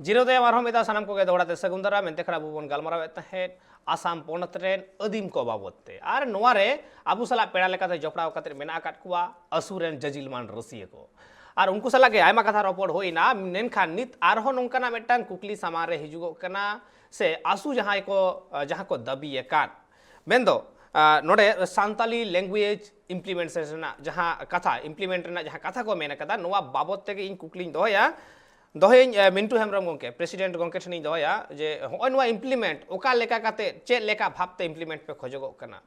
जिरोदय आरहम मेदा सानाम को दोड़ाते सगुंदरा मेंते खरा बुबन गालमाराव तहेद आसाम पोनत रेन अदीम को बाबतते आर नोवारे आबू सला पेड़ा लेकाते जपड़ाव काते मेना आकात कुआ असुरेन जजिलमान रसिए को आर उनको सला के आयमा कथा रपड़ होइना मेनखान नित आरहो नोंकाना मेटांग कुकली सामारे हिजुगो कना से आसु जहां को दबी एकात मेंदो नोडे सांताली लैंग्वेज इम्प्लीमेंटेशन जहां कथा इम्प्लीमेंट जहां कथा को मेन कदा नोवा बाबत तेगे इन कुकली दोया दोहे मिंटू हेमरम गोंके प्रेसिडेंट गोंके ठनी दोया जे होय नोवा इम्प्लीमेंट ओका लेका काते चे लेका भाबते इम्प्लीमेंट पे खोजगो कना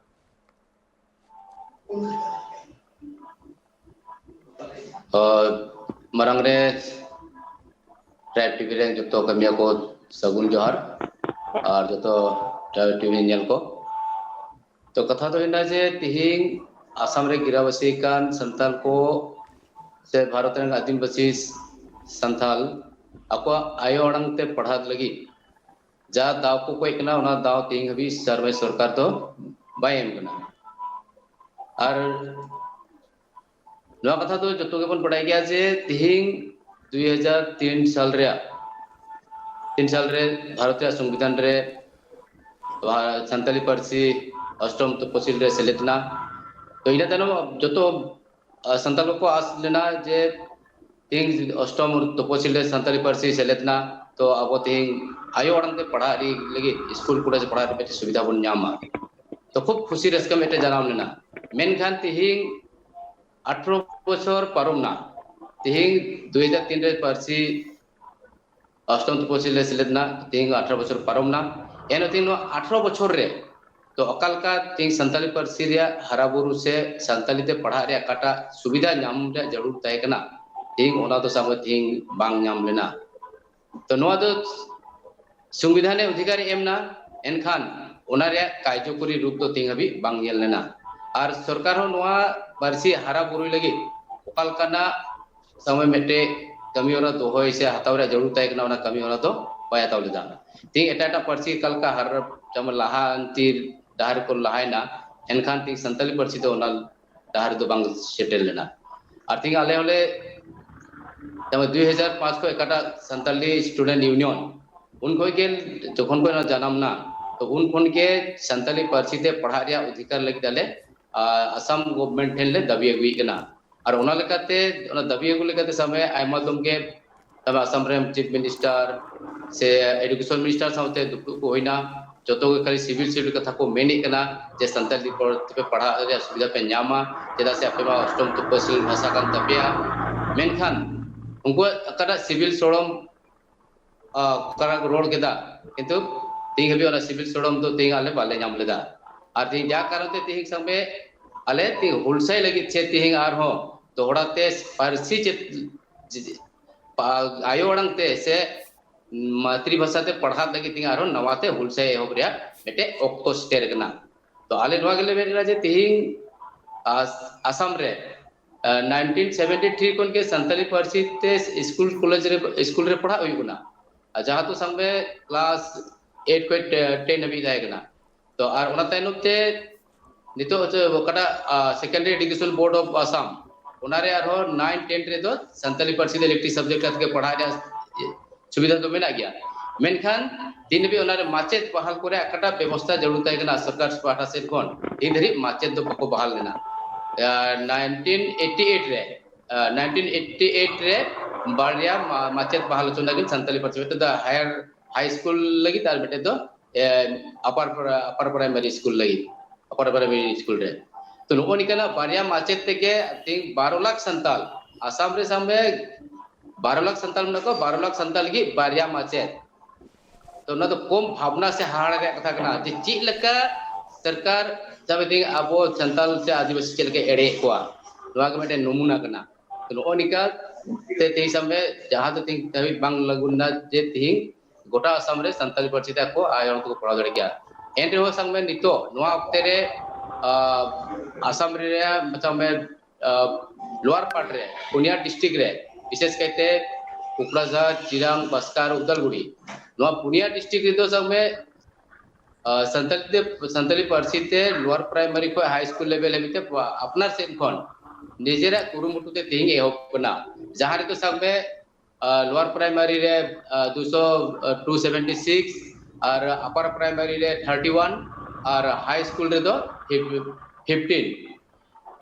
मरंग रे ट्राइब टीवी रे जतो कमिया को सगुन जोहार और जतो ट्राइब टीवी नेल को तो कथा तो हिना जे तिहिंग आसाम रे गिरावासी कान संताल को से भारत रे आदिवासी संथाल आपको आयो अड़ंग ते पढ़ात लगी जा दाव को कोई कना उना दाव तिहिंग हबी सर्वे सरकार तो बाय एम कना और नवा कथा तो जतो के बन पढ़ाई गया जे तिहिंग 2003 साल रे 3 साल रे भारतीय संविधान रे संताली पारसी अष्टम तपसिल रे सेलेतना तो इना तनो जतो संताल को आस लेना जे तिहिंग अष्टम तपसिल रे संताली पारसी सेलेतना तो अब तिहिंग आयो अड़ंग ते पढ़ा री लगी स्कूल कुड़ा से पढ़ा रे सुविधा बन न्यामा तो खूब खुशी रस्का मेटे जनाम लेना मेनखान तिहिंग 18 बछर पारमना तिहिंग 2003 रे पारसी अष्टम तपसिल रे सेलेतना तिहिंग 18 बछर पारमना एनो तिहिंग 18 बछर रे तो अकाल का तिहिंग संताली पारसी रे हराबुरु से संताली ते पढ़ा रे काटा सुविधा नाम रे जरूर तय कना तिहिंग ओना तो साम तिहिंग बांग नाम लेना तो नोआ तो संविधान अधिकारी एमना एनखान ओना रे कार्यकरी रूप तो तिहिंग हबी बांग नेल लेना और सरकार हो नोआ पारसी हराबुरु लगी ओकाल काना समय मेटे कमी होना तो होय से हताव रे जरूर तय कना ओना कमी होना तो पाया ताव लेदा तिहिंग एटा पारसी कल का हर जम लाहा अंतिर दाहर को लहायना एनखान तिहिंग संताली पारसी तो ओना दाहर तो बांग सेटेल लेना और तिहिंग आले होले जब 2005 को एकाटा संताली स्टूडेंट यूनियन उनको के जखन को जन्म ना तो उन के संताली पारसी ते पढ़ा रे अधिकार लगी दाले असम गवर्नमेंट ठेन ले दाबी अगुई कना और ओना लेकाते ओना दाबी अगु लेकाते समय आयमा दम के तब असम रे चीफ मिनिस्टर से एजुकेशन मिनिस्टर साउते दुपु को होइना जतो के खाली सिविल सीट कथा को मेनी कना जे संताली पे पढ़ा रे सुविधा पे न्यामा जेदा से अपे अष्टम तपसिल भाषा कान तपिया मेनखान उनको अकड़ा सिविल सोडम करा रोड केदा किंतु तिहिंग हबी ओना सिविल सोडम तो तिहिंग आले बाले नाम लेदा और तिहिंग जा कारण ते तिहिंग संबे आले तिहिंग हुलसाई लगी छे तिहिंग आर हो दोहड़ाते पारसी चे आयो अड़ंग ते से मातृभाषा ते पढ़ा लगी तिहिंग आर हो नवाते हुलसाई हो रिया मेटे ऑक्टो स्टेर कना तो आले नवा गेले बेरा जे तिहिंग आसाम रे 1973 कोन के संताली पारसी ते स्कूल कॉलेज रे स्कूल रे पढ़ा होई गुना जहां तो संबे क्लास 8 को 10 अभी जाए कना तो और ओना तैनो ते नितो कटा secondary education board of Assam ओना रे आरो 9 10 रे तो संताली पारसी दे इलेक्टिव सब्जेक्ट के पढ़ा रे सुविधा तो मेना गया मेनखान दिन भी ओना रे माचेत बहाल करे कटा व्यवस्था जरूरत है कना सरकार पाठा से कोन इ धरी माचेत दो को बहाल लेना 1988 रे 1988 रे बारिया माचेत बहाल चुना के संताली पारसी तो हायर हाई स्कूल लगी तार बेटे तो अपर प्राइमरी स्कूल लगी अपर प्राइमरी स्कूल रे तो नो निकना बारिया माचेत के थिंक 12 लाख संताल आसाम रे सामने 12 लाख संताल न को 12 लाख संताल की बारिया माचेत तो ना तो कम भावना से हाड़ रे कथा कना जे ची लका सरकार जब थिंक अबो संताल से आदिवासी चल के एड़े कोआ नवा के बेटे नमूना कना तो नो निका ते समय जहां तो थिंक तभी बांग लगुना जे थिंक गोटा आसाम रे संताली पारसी ता को आयो को पढ़ा दड़ गया एंड हो संग में नितो नवा वक्त रे आसाम रे मतलब में लोअर पार्ट रे पुनिया डिस्ट्रिक्ट रे विशेष कहते कुकड़ाझर चिरांग बस्कार उदलगुड़ी नवा पुनिया डिस्ट्रिक्ट रे तो संग में संताली पारसी ते लोअर प्राइमरी को हाई स्कूल लेवल हेबिते अपना सेन कोन निजेरा कुरुमुटु ते तिहिंग एहोब कना जहां रे तो संग में लोअर प्राइमरी रे 276 और अपर प्राइमरी रे 31 और हाई स्कूल रे दो 15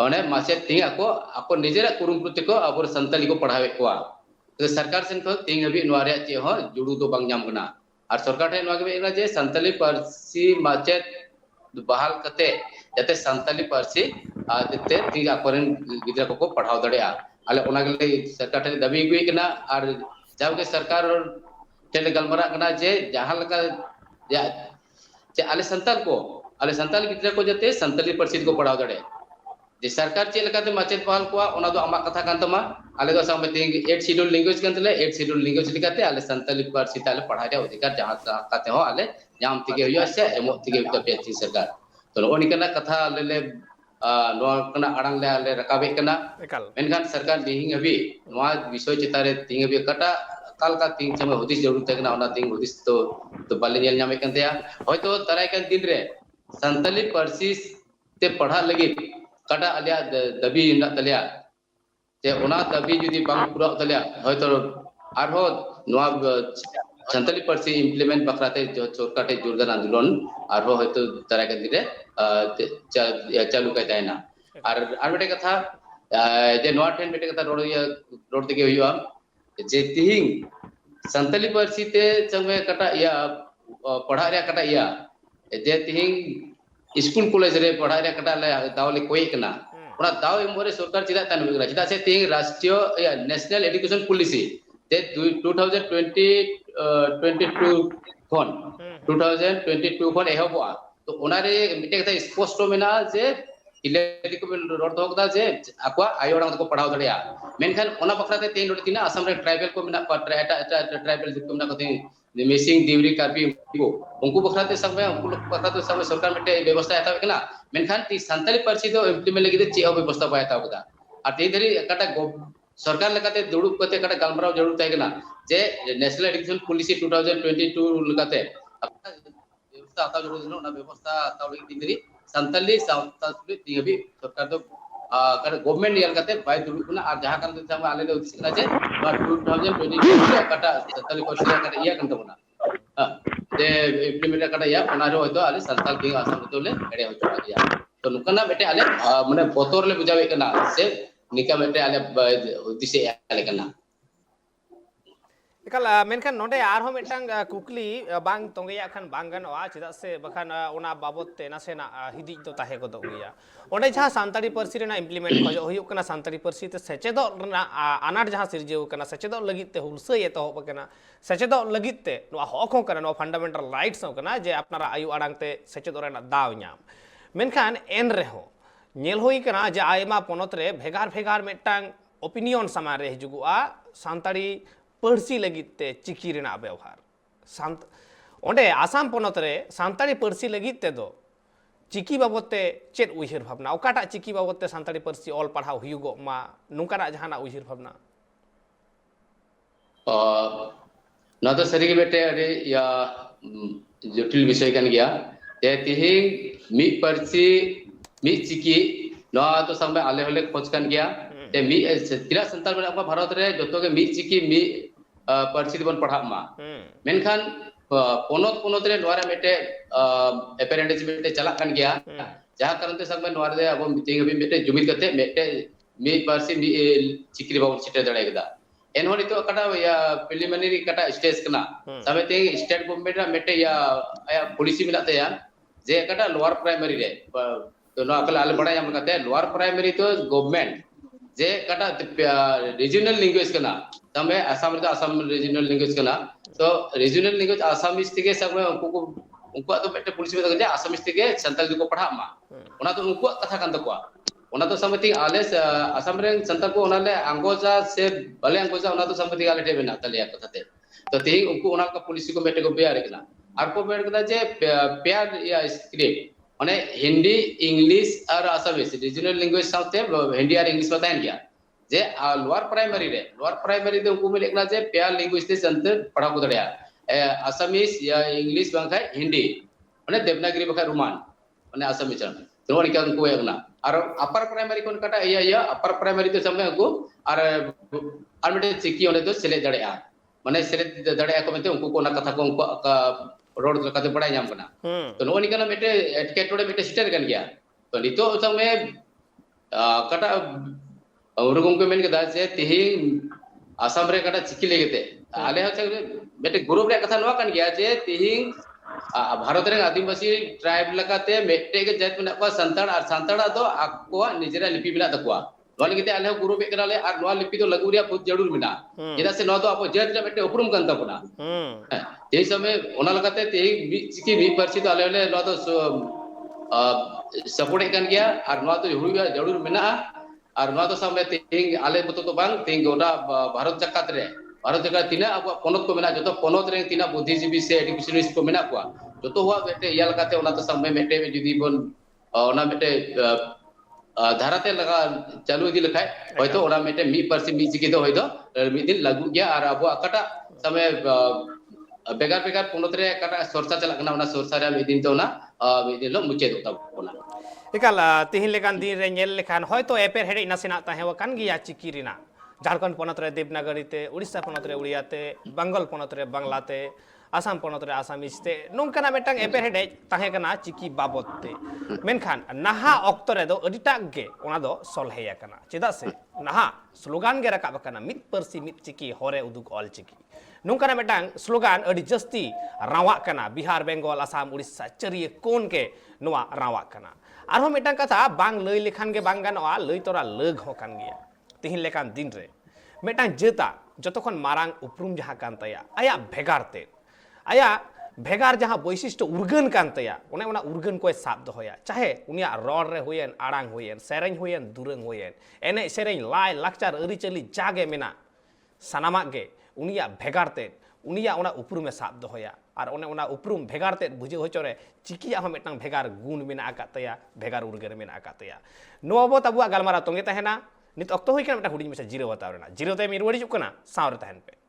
ओने मासे तिंग ako निजेरा कुरुमुटु को अब संताली को पढ़ावे कोआ तो सरकार सेन को तिंग हबी नोआ रे चे हो जुडू दो बांग नाम गना और सरकार ठे नोआ के जे संताली पारसी माचे बहाल कते जाते संताली पारसी आते तिंग अकोरन गिदरा को पढ़ाव दड़िया आले ओना गले सरकार ठे दाबी गुई कना और जावके सरकार ठे गलमरा कना जे जहां लगा जे आले संताल गिदरा को जाते संताली पारसी को पढ़ाव दड़े जे सरकार चे लेकाते माचेत बहाल कोआ ओना दो आमा कथा कान तमा आले दो सामने तिंग 8 शेड्यूल लैंग्वेज कान तले 8 शेड्यूल लैंग्वेज लिकाते आले संताली पारसी ताले पढ़ा रे अधिकार जहां काते हो आले जाम तिगे हुआ से एमो तिगे पे सरकार तो ओनी कना कथा ले नोआ कना आड़ांग ले आले रकाबे कना मेनखान सरकार दिहिंग हबी नोआ विषय चितारे तिंग हबी कटा काल का तिंग समय हुदिस जरूर तकना ओना तिंग हुदिस तो बाले नेल नामे कनतेया होयतो तराय कान दिन रे संताली पारसी ते पढ़ा लगी कटा आलिया दबी ना तलिया जे ओना दबी जुदी बांग पूरा तलिया होयतो आरो नोआ संताली पारसी इम्प्लीमेंट बखराते जो सरकारते जोरदार आंदोलन आरो होयतो तराय कान दिन रे चालू का जायना और बेटे कथा जे नोआ ठेन बेटे कथा रोड तके हुआ जे तिहिंग संताली पारसी ते संगे कटा या पढ़ा रे कटा या जे तिहिंग स्कूल कॉलेज रे पढ़ा रे कटा ले दावले कोई कना ओना दाव मोरे सरकार चिदा तान बिगरा चिदा से तिहिंग राष्ट्रीय या नेशनल एजुकेशन पॉलिसी ते 2022 खन 2022 खन एहबवा तो ओना रे मिटे कथा स्पष्ट मेना जे इलेक्ट्रिक को रोड दो कदा जे आकवा आयोडा को पढ़ाव दड़िया मेनखान ओना बखराते तीन रोड तीना असम रे ट्राइबल को मेना ट्राइबल को मेना कते मिसिंग दिवरी कार्बी को उनको बखराते समय उनको बखराते समय सरकार मेटे व्यवस्था हताव कना मेनखान ती संताली पारसी दो इम्प्लीमेंट लगी चे व्यवस्था बाय हताव कदा आ ते धरी कटा सरकार लगाते दुड़ुब कते कटा गलमराव जरूर ताय कना जे नेशनल एजुकेशन पॉलिसी 2022 लगाते व्यवस्था हताव जरूर दिनो ना व्यवस्था हताव लगी धरी संताली साउथली तिगबी सरकार दो कर गवर्नमेंट यल कते बाय दुड़ुब कना आ जहां कान ते आले ले उदिस कना जे 2022 कटा संताली पारसी कटा इया कन तबना जे इम्प्लीमेंट कटा या ओना रो होतो आले संताल के आसाम तो ले एडे होतो या तो नुकना बेटे आले माने बोतोर ले बुझावे कना से निका बेटे आले उदिसे आले कना एकल मेनखान नोडे आरहो मिटांग कुकली बांग तोंगेया खान बांगनवा चिदा से बखान ओना बाबतते नासेना हिदी तो ताहे को दोया ओडे जहां सांताड़ी पारसी रेना इम्प्लीमेंट खजो हुयुक कना सांताड़ी पारसी ते सेचेदो रेना अनाट जहां सिरजेउ कना सेचेदो लगिते हुलसे ये तो बकना सेचेदो लगिते नो हक हो कना नो फंडामेंटल राइट्स हो कना जे अपनारा आयु आड़ांगते सेचेदो रेना दाव न्याम मेनखान एन रेहो नेल होई कना जे आयमा पोनत रे भेगार भेगार मिटांग ओपिनियन समा रे हिजुगुआ सांताड़ी पारसी लगिते चिकी रेना व्यवहार सांत ओंडे आसाम पोनत रे सांताड़ी पारसी लगिते दो चिकी बाबते चेत उहिर भावना ओकाटा चिकी बाबते सांताड़ी पारसी ऑल पढ़ाव हुयुगो मा नुकाना जहाना उहिर भावना ना तो सरी बेटे अरे या जटिल विषय कान गया ते तिहिंग मी पारसी मी चिकी ना तो संबे आले होले खोज कान गया ते मी तिरा संताल में आपका भारत रे जतो के मी चिकी मी पारसी बन पढ़ा मा मेनखान पोनत रे नोरा मेटे अपेरेंटिस मेटे चला कान गया जहां कारण ते संबे नोरा दे अब मिटिंग भी मेटे जुमित करते मेटे मी पारसी मी चिकी रे बाबू सिटे दड़े गदा एनहो नितो कटा या प्रिलिमिनरी कटा स्टेज कना सबे ते स्टेट गवर्नमेंट रा मेटे या पॉलिसी मिलाते या जे कटा लोअर प्राइमरी रे तो नो अकल आले बड़ा हम कहते हैं लोअर प्राइमरी तो गवर्नमेंट जे कटा रीजनल लैंग्वेज कना तमे असम रे असम रीजनल लैंग्वेज कना तो रीजनल लैंग्वेज आसामीज तिगे सब उनको तो बेटे पुलिस में तो आसामीज तिगे संताल को पढ़ा मा ओना तो उनको कथा कान तको ओना तो समति आले असम रे संताल को ओनाले अंगोजा से भले अंगोजा ओना तो समति आले टेबेना तलिया कथाते तो ती उनको ओना का पुलिस को बेटे को बियार कना आर को बेट कदा जे प्यार या स्क्रिप्ट माने हिंदी इंग्लिश और आसामीज रीजनल लैंग्वेज साथे हिंदी और इंग्लिश बताएं गया जे लोअर प्राइमरी दे उनको मिलेकना जे प्यार लैंग्वेज ते संत पढ़ा को दड़या आसामीज या इंग्लिश बांखा हिंदी माने देवनागरी बखा रोमान माने आसामीज तो निका को ना और अपर प्राइमरी को कटा या अपर प्राइमरी तो समय को और मिटे चिकी ओने तो सेले दड़ेया माने सेले दड़ेया को मेते उनको कोना कथा को उनको रोड कते बड़ाई नाम कना तो नो निका मिटे एटकेटोड़े मिटे सिटर कन गया तो नितो समय कटा उरुगम को मेन कदा से तिहिं आसाम रे कटा चिकी लेगेते आले हचे मिटे ग्रुप रे कथा नवा कन गया जे तिहिं भारत रे आदिवासी ट्राइब लगाते मेटे के जात में संताड़ और संताड़ा तो आको निजरा लिपि बिना तकवा नोल गिते आले गुरु पे कराले और नोल लिपि तो लगु रिया बहुत जरूर मिना जेदा से नो तो आपो जात रे मेटे उपरुम कांता पुना ए समय ओना लगाते ते चिकी भी परसी तो आले नो तो सपोर्ट कन गया और नो तो जरूर मिना और नो तो समय तिंग आले बतो तो बांग तिंग गोटा भारत जाकात रे भारत जगह तीना अब पोनत को मेना जो पोनत रे तीना बुद्धिजीवी से एजुकेशनिस्ट को मेना को जो हुआ बेटे याल काते ओना तो समय मेटे जुदी बोन ओना बेटे धाराते लगा चालू इदी लखाय होयतो ओना मेटे मी परसी मी चिकी दो होयतो मी दिन लागू गया और अब अकटा समय बेगार बेगार पोनत रे अकटा सोरसा चला कना ओना सोरसा रे मी दिन तो ना मी दिन लो मुचे दो ताबोना इकाल तिहिं लेकान दिन रे नेल लेखान होयतो एपेर हेडे नासेना ताहेव कान गिया चिकी रिना झारखंड पोनत रे देवनागरी ते उड़ीसा पोनत रे उड़िया ते बंगाल पोनत रे बांग्ला ते आसाम पोनत रे आसामीज ते नोंकाना मेटांग एपेर हेडे ताहे कना चिकी बाबत ते मेनखान नाहा ऑक्तो रे दो अडिटाग गे ओना दो सलहेया कना चेदा से नाहा स्लोगान गे रकाब कना मित परसी मित चिकी होरे उदुग ऑल चिकी नोंकाना मेटांग स्लोगान अडी जस्ती रावा कना बिहार बेंगल आसाम उड़ीसा चरिए कोन के नोआ रावा कना आरो मेटांग कथा बांग लई लेखान गे बांग गानोआ लई तोरा लग हो कान गिया तिहिं लेकान दिन रे मेटांग जेता जतखन मारांग उपरुम जहां कान तया आया भेगार ते आया भेगार जहां वैशिष्ट उर्गन कान तया ओने ओना उर्गन कोय साब दोहया चाहे उनिया रॉड रे होयन आड़ांग होयन सेरेंज होयन दुरंग होयन एने सेरेंज लाय लाकचार अरिचली जागे मेना सानामा गे उनिया भेगार ते उनिया ओना उपरुमे साब दोहया और ओने ओना उपरुम भेगार ते बुझे होचोरे चिकिया हम मेटांग भेगार गुण मेना आकातया भेगार उर्गन मेना आकातया नोबो तबुआ गालमारा तोंगे तहेना नित अक्तो हुई कना मेटा हुडिंग मेसा जिरो बताव रेना जिरो ते मी रुवाड़ी जुक कना सावरे तहन पे